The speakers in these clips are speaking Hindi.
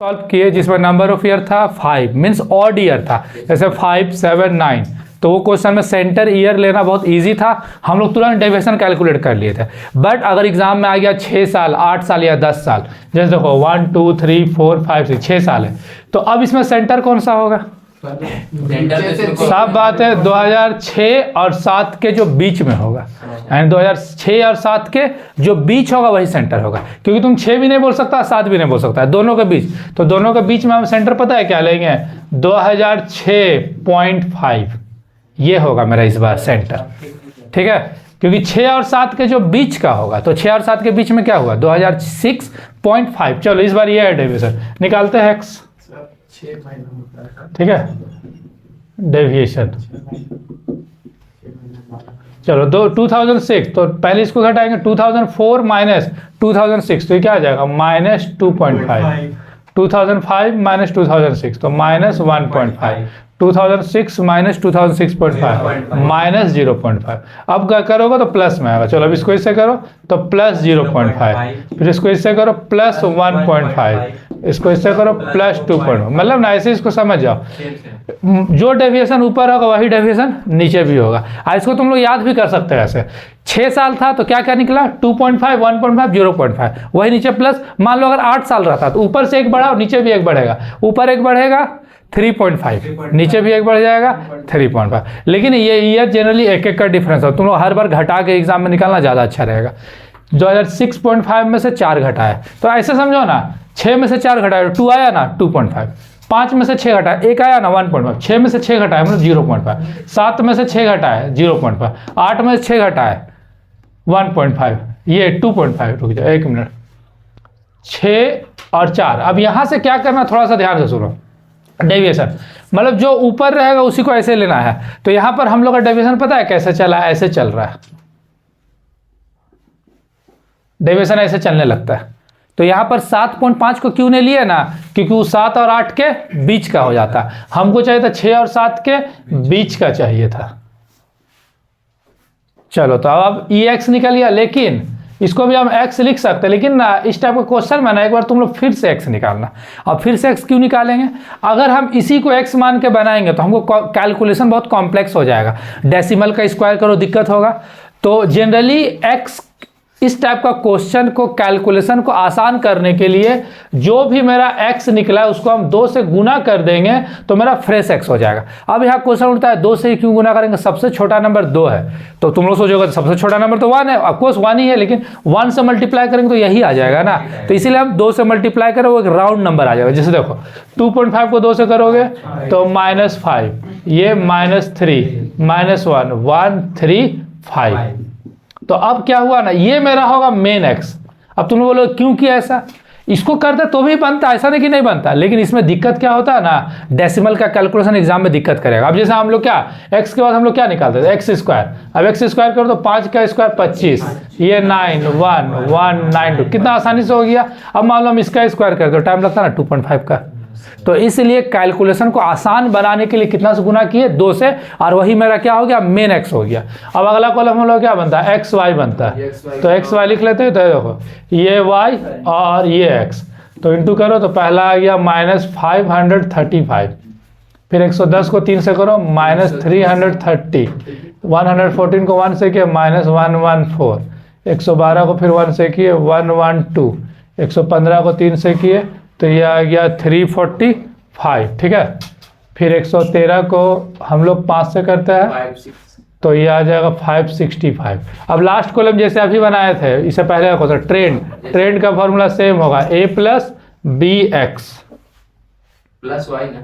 सॉल्व किए जिसमें नंबर ऑफ ईयर था 5 मीन्स ऑड ईयर था, जैसे 5, 7, 9। तो वो क्वेश्चन में सेंटर ईयर लेना बहुत इजी था, हम लोग तुरंत डेविएशन कैलकुलेट कर लिए थे। बट अगर एग्जाम में आ गया 6 साल, 8 साल या 10 साल, जैसे देखो 1, 2, 3, 4, 5, 6, 6 साल है, तो अब इसमें सेंटर कौन सा होगा? साफ बात है 2006 और 7 के जो बीच में होगा, यानी 2006 और 7 के जो बीच होगा वही सेंटर होगा, क्योंकि तुम 6 भी नहीं बोल सकता, 7 भी नहीं बोल सकता, दोनों के बीच। तो दोनों के बीच में हम सेंटर पता है क्या लेंगे? 2006.5, ये होगा मेरा इस बार सेंटर, ठीक है, क्योंकि 6 और 7 के जो बीच का होगा, तो 6 और 7 के बीच में क्या हुआ? 2006.5। चलो इस बार ये है डेविएशन, निकालते हैं x, ठीक है, डेविएशन। चलो 2006, तो पहले इसको घटाएंगे, 2004 माइनस 2006, तो ये क्या आ जाएगा? -2.5। 2005 माइनस 2006, तो -1.5। 2006 माइनस 2006.5 माइनस 0.5। अब क्या करोगे तो प्लस में आएगा। चलो अब इसको इससे करो तो प्लस 0.5, फिर इसको इससे करो प्लस 1.5, इसको इससे करो प्लस 2.5। मतलब ना ऐसे इसको समझ जाओ, जो डेविएशन ऊपर होगा वही डेविएशन नीचे भी होगा। इसको तुम लोग याद भी कर सकते हैं ऐसे। 6 साल था तो क्या क्या निकला? 2.5, 1.5, 0.5, वही नीचे प्लस। मान लो अगर 8 साल रहता तो ऊपर से एक बढ़ा और नीचे भी एक बढ़ेगा, ऊपर एक बढ़ेगा 3.5, नीचे भी एक बढ़ जाएगा 3.5। लेकिन ये ईयर जनरली एक एक का डिफरेंस है, तुम लोग हर बार घटा के एग्जाम में निकालना ज़्यादा अच्छा रहेगा। 2006.5 में से 4 घटाया, तो ऐसे समझो ना, 6 में से 4 घटाया 2 आया ना 2.5, 5 में से 6 घटाया 1 आया ना 1.5, 6 में से 6 घटाया मतलब 0.5, 7 में से 6 घटाया 0.5, 8 में से 6 घटाया 1.5, ये 2.5। रुक जाओ 1 मिनट, 6 और 4। अब यहाँ से क्या करना, थोड़ा सा ध्यान से सुनो। डेविएशन मतलब जो ऊपर रहेगा उसी को ऐसे लेना है। तो यहां पर हम लोग का डेविएशन पता है कैसे चला है? ऐसे चल रहा है, डेविएशन ऐसे चलने लगता है। तो यहां पर 7.5 को क्यों नहीं लिए ना, क्योंकि वो 7 और 8 के बीच का हो जाता। हमको चाहिए था 6 और 7 के बीच का चाहिए था। चलो तो अब EX निकल गया, लेकिन इसको भी हम x लिख सकते हैं, लेकिन ना इस टाइप का क्वेश्चन में ना एक बार तुम लोग फिर से x निकालना। अब फिर से x क्यों निकालेंगे? अगर हम इसी को x मान के बनाएंगे तो हमको कैलकुलेशन बहुत कॉम्प्लेक्स हो जाएगा, डेसिमल का स्क्वायर करो दिक्कत होगा। तो जनरली x इस टाइप का क्वेश्चन को, कैलकुलेशन को आसान करने के लिए जो भी मेरा x निकला है उसको हम 2 से गुना कर देंगे तो मेरा फ्रेश x हो जाएगा। अब यहाँ क्वेश्चन उठता है 2 से ही क्यों गुना करेंगे? सबसे छोटा नंबर 2 है, तो तुम लोग सोचोगे सबसे छोटा नंबर तो 1 है, ऑफकोर्स 1 ही है, लेकिन 1 से मल्टीप्लाई करेंगे तो यही आ जाएगा ना। तो इसीलिए हम 2 से मल्टीप्लाई करें, वो एक राउंड नंबर आ जाएगा। जैसे देखो 2.5 को 2 से करोगे तो -5, ये -3, -1, 1, 3, 5। तो अब क्या हुआ ना, ये मेरा होगा मेन x। अब तुम बोलो क्यों किया ऐसा? इसको करते तो भी बनता, ऐसा नहीं कि नहीं बनता, लेकिन इसमें दिक्कत क्या होता है ना, डेसिमल का कैलकुलेशन एग्जाम में दिक्कत करेगा। अब जैसे हम लोग क्या x के बाद हम लोग क्या निकालते थे? x square. अब x स्क्वायर करो तो 5 का स्क्वायर 25, ये 9, 1, 1, 9, 2, कितना आसानी से हो गया। अब मान लो हम इसका स्क्वायर करते तो टाइम लगता है ना 2.5 का। तो इसलिए कैलकुलेशन को आसान बनाने के लिए कितना से गुना किए? 2 से, और वही मेरा क्या हो गया? मेन x हो गया। अब अगला कॉलम हम लोग क्या बनता है? एक्स वाई बनता है, तो एक्स वाई लिख लेते हैं। तो देखो ये y और ये x, तो इंटू करो तो पहला आ गया -535, फिर 110 को 3 से करो -330, 114 को 1 से किए -114, 112 को फिर 1 से किए 112, 115 को 3 से किए तो ये आ गया 345, ठीक है। फिर 113 को हम लोग 5 से करते हैं तो ये आ जाएगा 565। अब लास्ट कॉलम जैसे अभी बनाए थे, इससे पहले का क्वेश्चन ट्रेंड का फॉर्मूला सेम होगा, a + bx + y ना,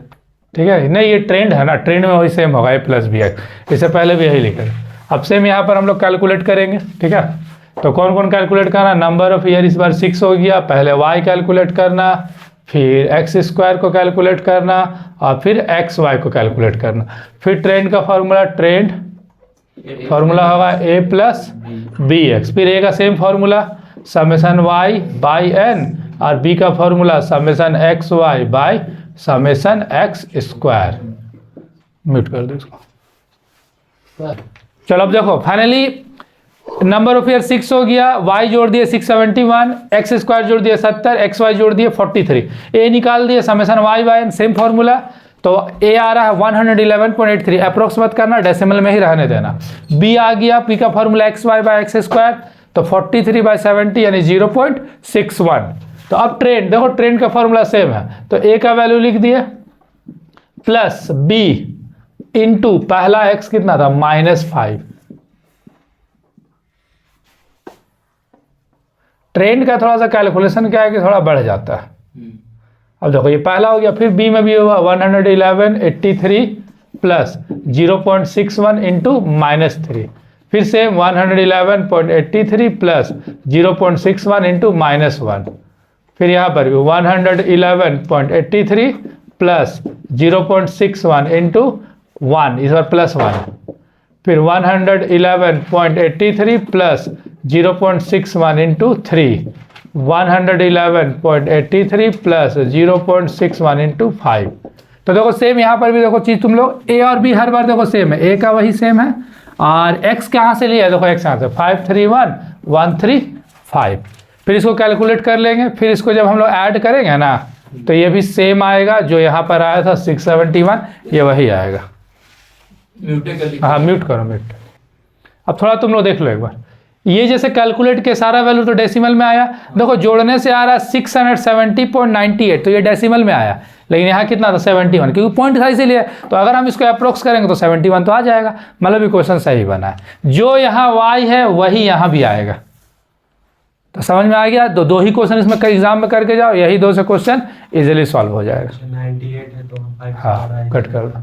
ठीक है। नहीं ये ट्रेंड है ना, ट्रेंड में वही सेम होगा a + bx, इससे पहले भी यही लिखा है। अब सेम यहाँ पर हम लोग कैलकुलेट करेंगे, ठीक है। तो कौन कौन कैलकुलेट करना? नंबर ऑफ ईयर इस बार 6 हो गया, पहले y कैलकुलेट करना, फिर एक्स स्क्वायर को कैलकुलेट करना, और फिर एक्स वाई को कैलकुलेट करना। फिर ट्रेंड का फॉर्मूला, ट्रेंड फॉर्मूला होगा a + bx, फिर a का same formula summation y by n, और b का formula summation x y by summation x square. Mute कर दो इसको। चलो अब देखो फाइनली नंबर ऑफ ईयर 6 हो गया, y जोड़ दिए 671, एक्स स्क्वायर जोड़ दिए 70, एक्स वाई जोड़ दिए 43, ए निकाल दिए summation y y n, same formula. तो ए आ रहा है 111.83, अप्रोक्स मत करना, डेसिमल में ही रहने देना। बी आ गया, पी का formula x y by x square, तो 43/70 यानी 0.61। तो अब ट्रेंड देखो, ट्रेंड का फॉर्मूला सेम है, तो ए का वैल्यू लिख दिए प्लस बी इंटू पहला एक्स कितना था -5। ट्रेंड का थोड़ा सा कैलकुलेशन क्या है कि थोड़ा बढ़ जाता है। अब देखो ये पहला हो गया, फिर बी में भी होगा 111.83 प्लस 0.61 इंटू -3, फिर से 111.83 प्लस 0.61 इंटू -1, फिर यहाँ पर भी 111.83 प्लस 0.61 इंटू 1, इस बार +1, फिर 111.83 प्लस 0.61 इंटू 3, 111.83 प्लस 0.61 इंटू 5। तो देखो सेम यहाँ पर भी देखो चीज़ तुम लोग ए और बी हर बार देखो सेम है, ए का वही सेम है और एक्स कहाँ से लिया है, देखो एक्स यहाँ से 531,135। फिर इसको कैलकुलेट कर लेंगे, फिर इसको जब हम लोग ऐड करेंगे ना तो ये भी सेम आएगा, जो यहाँ पर आया था 671 ये वही आएगा। हाँ म्यूट करो, म्यूट। अब थोड़ा तुम लोग देख लो एक बार, ये जैसे कैलकुलेट के सारा वैल्यू तो डेसिमल में आया, देखो जोड़ने से आ रहा है 670.98, तो ये डेसिमल में आया, लेकिन यहाँ कितना था 71, क्योंकि पॉइंट था इसीलिए। तो अगर हम इसको अप्रोक्स करेंगे तो 71 तो आ जाएगा, मतलब इक्वेशन सही बना है। जो यहाँ y है वही यहाँ भी आएगा। तो समझ में आ गया, दो ही क्वेश्चन इसमें एग्जाम में करके जाओ, यही 2 से क्वेश्चन इजीली सॉल्व हो जाएगा। 98 है तो हाँ कट कर दो।